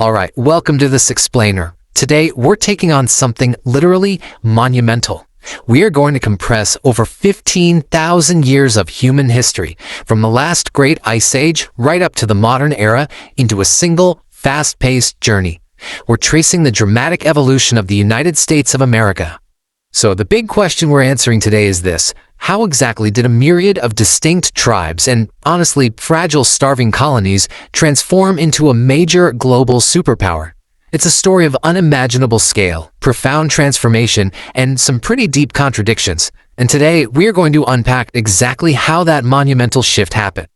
Alright, welcome to this explainer. Today, we're taking on something literally monumental. We are going to compress over 15,000 years of human history, from the last great ice age right up to the modern era, into a single, fast-paced journey. We're tracing the dramatic evolution of the United States of America. So the big question we're answering today is this: how exactly did a myriad of distinct tribes and, honestly, fragile, starving colonies transform into a major global superpower? It's a story of unimaginable scale, profound transformation, and some pretty deep contradictions. And today, we are going to unpack exactly how that monumental shift happened.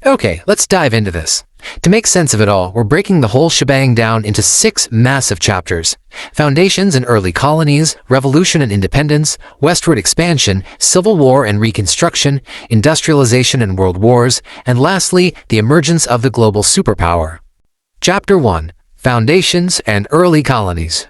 Okay, let's dive into this. To make sense of it all, we're breaking the whole shebang down into 6 massive chapters: foundations and early colonies, revolution and independence, westward expansion, civil war and reconstruction, industrialization and world wars, and lastly, the emergence of the global superpower. Chapter 1. Foundations and early colonies.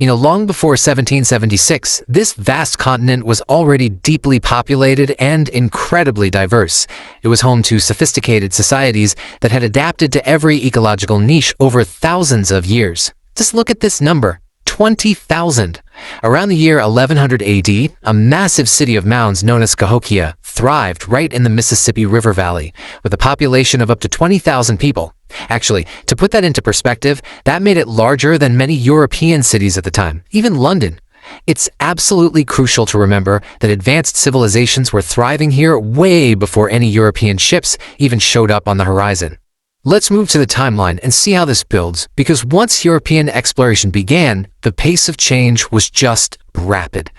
Long before 1776, this vast continent was already deeply populated and incredibly diverse. It was home to sophisticated societies that had adapted to every ecological niche over thousands of years. Just look at this number, 20,000. Around the year 1100 AD, a massive city of mounds known as Cahokia thrived right in the Mississippi River Valley, with a population of up to 20,000 people. Actually, to put that into perspective, that made it larger than many European cities at the time, even London. It's absolutely crucial to remember that advanced civilizations were thriving here way before any European ships even showed up on the horizon. Let's move to the timeline and see how this builds, because once European exploration began, the pace of change was just rapid.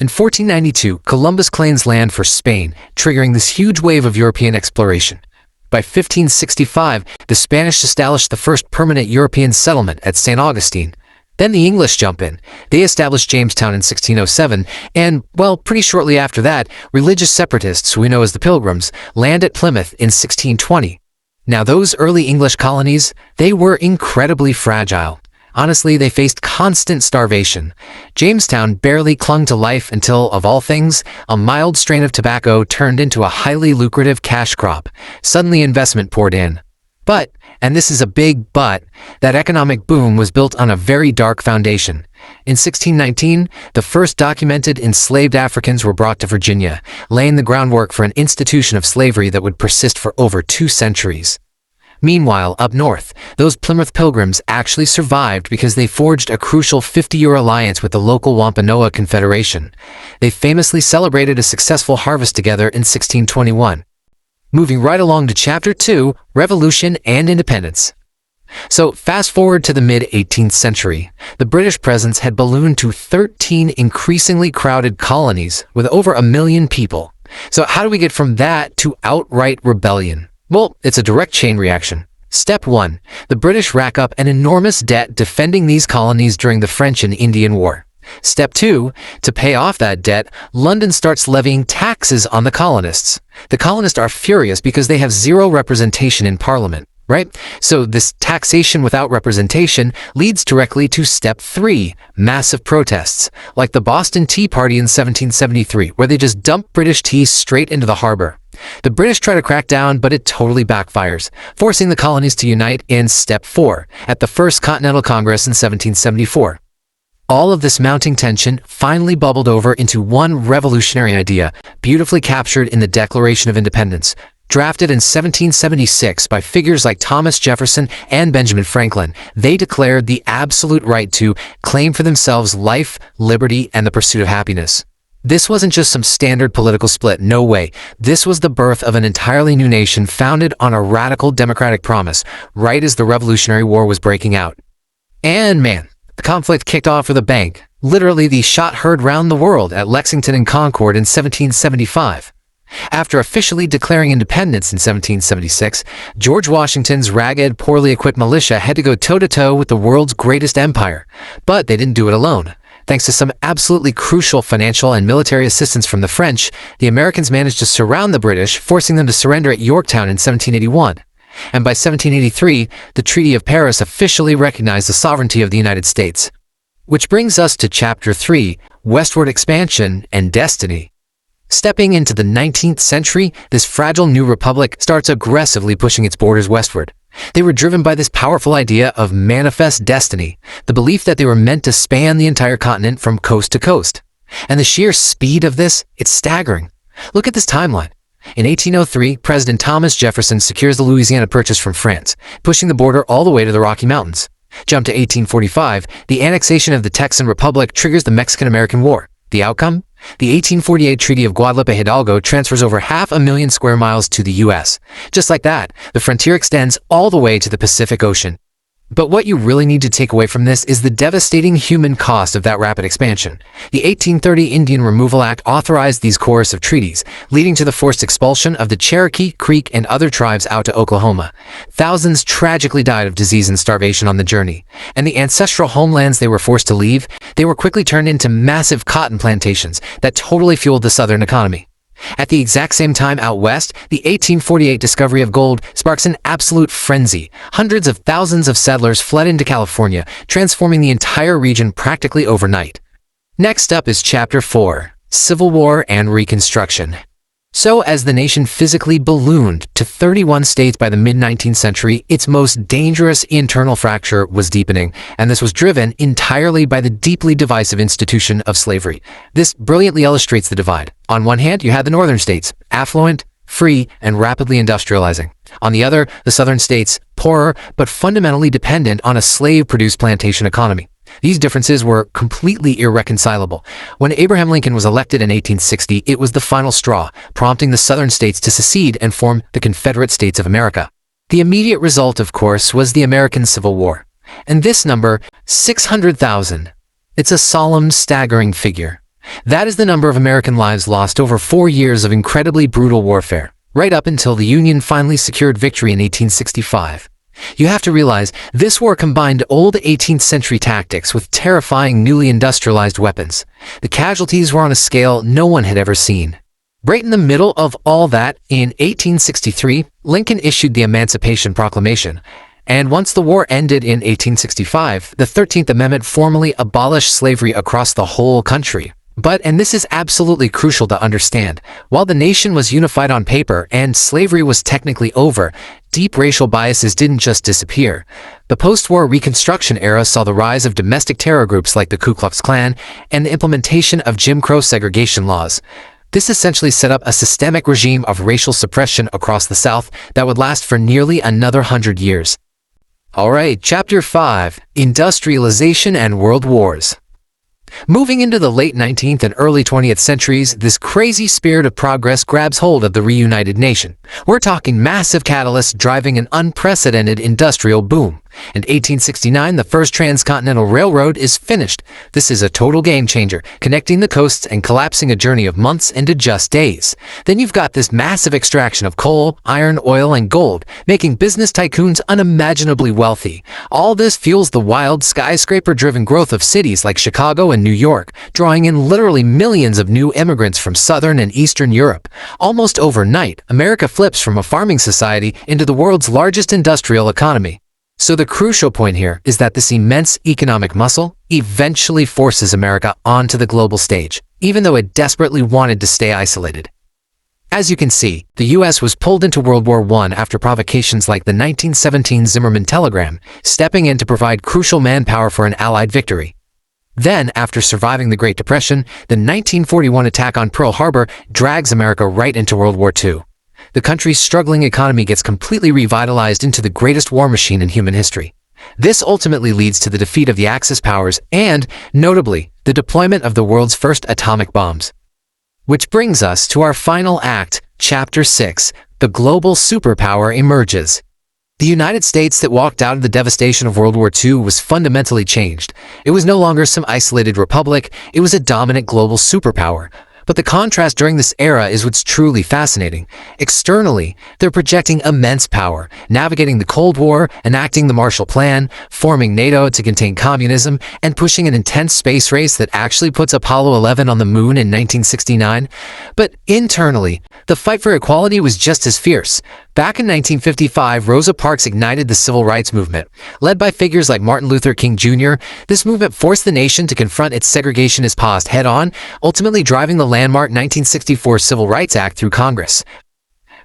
In 1492, Columbus claims land for Spain, triggering this huge wave of European exploration. By 1565, the Spanish established the first permanent European settlement at St. Augustine. Then the English jump in. They established Jamestown in 1607, and, pretty shortly after that, religious separatists, who we know as the Pilgrims, land at Plymouth in 1620. Now, those early English colonies, they were incredibly fragile. Honestly, they faced constant starvation. Jamestown barely clung to life until, of all things, a mild strain of tobacco turned into a highly lucrative cash crop. Suddenly investment poured in. But, and this is a big but, that economic boom was built on a very dark foundation. In 1619, the first documented enslaved Africans were brought to Virginia, laying the groundwork for an institution of slavery that would persist for over 2 centuries. Meanwhile, up north, those Plymouth Pilgrims actually survived because they forged a crucial 50-year alliance with the local Wampanoag Confederation. They famously celebrated a successful harvest together in 1621. Moving right along to Chapter 2, Revolution and Independence. So, fast forward to the mid-18th century. The British presence had ballooned to 13 increasingly crowded colonies with over 1 million people. So how do we get from that to outright rebellion? Well, it's a direct chain reaction. Step 1. The British rack up an enormous debt defending these colonies during the French and Indian War. Step 2. To pay off that debt, London starts levying taxes on the colonists. The colonists are furious because they have zero representation in Parliament, right? So this taxation without representation leads directly to Step 3, massive protests, like the Boston Tea Party in 1773, where they just dump British tea straight into the harbor. The British try to crack down, but it totally backfires, forcing the colonies to unite in Step 4, at the First Continental Congress in 1774. All of this mounting tension finally bubbled over into one revolutionary idea, beautifully captured in the Declaration of Independence. Drafted in 1776 by figures like Thomas Jefferson and Benjamin Franklin, they declared the absolute right to claim for themselves life, liberty, and the pursuit of happiness. This wasn't just some standard political split, no way. This was the birth of an entirely new nation founded on a radical democratic promise, right as the Revolutionary War was breaking out. And man, the conflict kicked off with a bang. Literally, the shot heard round the world at Lexington and Concord in 1775. After officially declaring independence in 1776, George Washington's ragged, poorly equipped militia had to go toe-to-toe with the world's greatest empire. But they didn't do it alone. Thanks to some absolutely crucial financial and military assistance from the French, the Americans managed to surround the British, forcing them to surrender at Yorktown in 1781. And by 1783, the Treaty of Paris officially recognized the sovereignty of the United States. Which brings us to Chapter 3, Westward Expansion and Destiny. Stepping into the 19th century, this fragile new republic starts aggressively pushing its borders westward. They were driven by this powerful idea of manifest destiny, the belief that they were meant to span the entire continent from coast to coast. And the sheer speed of this, it's staggering. Look at this timeline. In 1803, President Thomas Jefferson secures the Louisiana Purchase from France, pushing the border all the way to the Rocky Mountains. Jump to 1845, the annexation of the Texan Republic triggers the Mexican-American War. The outcome? The 1848 Treaty of Guadalupe Hidalgo transfers over 500,000 square miles to the U.S. Just like that, the frontier extends all the way to the Pacific Ocean. But what you really need to take away from this is the devastating human cost of that rapid expansion. The 1830 Indian Removal Act authorized these coercive treaties, leading to the forced expulsion of the Cherokee, Creek, and other tribes out to Oklahoma. Thousands tragically died of disease and starvation on the journey, and the ancestral homelands they were forced to leave, they were quickly turned into massive cotton plantations that totally fueled the Southern economy. At the exact same time out west, the 1848 discovery of gold sparks an absolute frenzy. Hundreds of thousands of settlers fled into California, transforming the entire region practically overnight. Next up is Chapter 4, Civil War and Reconstruction. So, as the nation physically ballooned to 31 states by the mid-19th century, its most dangerous internal fracture was deepening, and this was driven entirely by the deeply divisive institution of slavery. This brilliantly illustrates the divide. On one hand, you had the northern states, affluent, free, and rapidly industrializing. On the other, the southern states, poorer, but fundamentally dependent on a slave-produced plantation economy. These differences were completely irreconcilable. When Abraham Lincoln was elected in 1860, it was the final straw, prompting the southern states to secede and form the Confederate States of America. The immediate result, of course, was the American Civil War. And this number, 600,000. It's a solemn, staggering figure. That is the number of American lives lost over 4 years of incredibly brutal warfare, right up until the Union finally secured victory in 1865. You have to realize, this war combined old 18th century tactics with terrifying newly industrialized weapons. The casualties were on a scale no one had ever seen. Right in the middle of all that, in 1863, Lincoln issued the Emancipation Proclamation. And once the war ended in 1865, the 13th Amendment formally abolished slavery across the whole country. But, and this is absolutely crucial to understand, while the nation was unified on paper and slavery was technically over, deep racial biases didn't just disappear. The post-war Reconstruction era saw the rise of domestic terror groups like the Ku Klux Klan and the implementation of Jim Crow segregation laws. This essentially set up a systemic regime of racial suppression across the South that would last for nearly another 100 years. Alright, Chapter 5, Industrialization and World Wars. Moving into the late 19th and early 20th centuries, this crazy spirit of progress grabs hold of the reunited nation. We're talking massive catalysts driving an unprecedented industrial boom. In 1869, the first transcontinental railroad is finished. This is a total game changer, connecting the coasts and collapsing a journey of months into just days. Then you've got this massive extraction of coal, iron, oil, and gold, making business tycoons unimaginably wealthy. All this fuels the wild, skyscraper-driven growth of cities like Chicago and New York, drawing in literally millions of new immigrants from Southern and Eastern Europe. Almost overnight, America flips from a farming society into the world's largest industrial economy. So the crucial point here is that this immense economic muscle eventually forces America onto the global stage, even though it desperately wanted to stay isolated. As you can see, the US was pulled into World War I after provocations like the 1917 Zimmerman telegram, stepping in to provide crucial manpower for an Allied victory. Then, after surviving the Great Depression, the 1941 attack on Pearl Harbor drags America right into World War II. The country's struggling economy gets completely revitalized into the greatest war machine in human history. This ultimately leads to the defeat of the Axis powers and, notably, the deployment of the world's first atomic bombs. Which brings us to our final act, Chapter 6, The Global Superpower Emerges. The United States that walked out of the devastation of World War II was fundamentally changed. It was no longer some isolated republic, it was a dominant global superpower. But the contrast during this era is what's truly fascinating. Externally, they're projecting immense power, navigating the Cold War, enacting the Marshall Plan, forming NATO to contain communism, and pushing an intense space race that actually puts Apollo 11 on the moon in 1969. But internally, the fight for equality was just as fierce. Back in 1955, Rosa Parks ignited the civil rights movement. Led by figures like Martin Luther King Jr., this movement forced the nation to confront its segregationist past head-on, ultimately driving the landmark 1964 Civil Rights Act through Congress.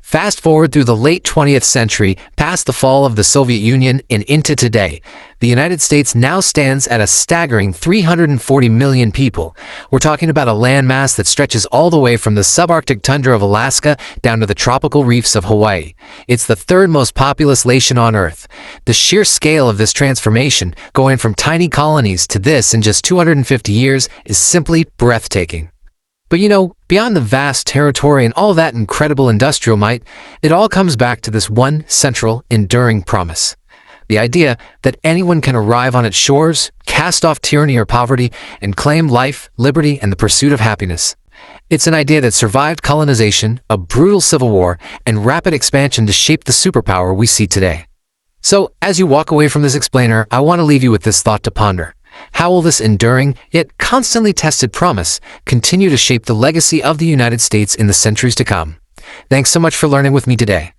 Fast forward through the late 20th century, past the fall of the Soviet Union and into today. The United States now stands at a staggering 340 million people. We're talking about a landmass that stretches all the way from the subarctic tundra of Alaska down to the tropical reefs of Hawaii. It's the third most populous nation on Earth. The sheer scale of this transformation, going from tiny colonies to this in just 250 years, is simply breathtaking. But beyond the vast territory and all that incredible industrial might, it all comes back to this one central, enduring promise. The idea that anyone can arrive on its shores, cast off tyranny or poverty, and claim life, liberty, and the pursuit of happiness. It's an idea that survived colonization, a brutal civil war, and rapid expansion to shape the superpower we see today. So, as you walk away from this explainer, I want to leave you with this thought to ponder. How will this enduring, yet constantly tested promise continue to shape the legacy of the United States in the centuries to come? Thanks so much for learning with me today.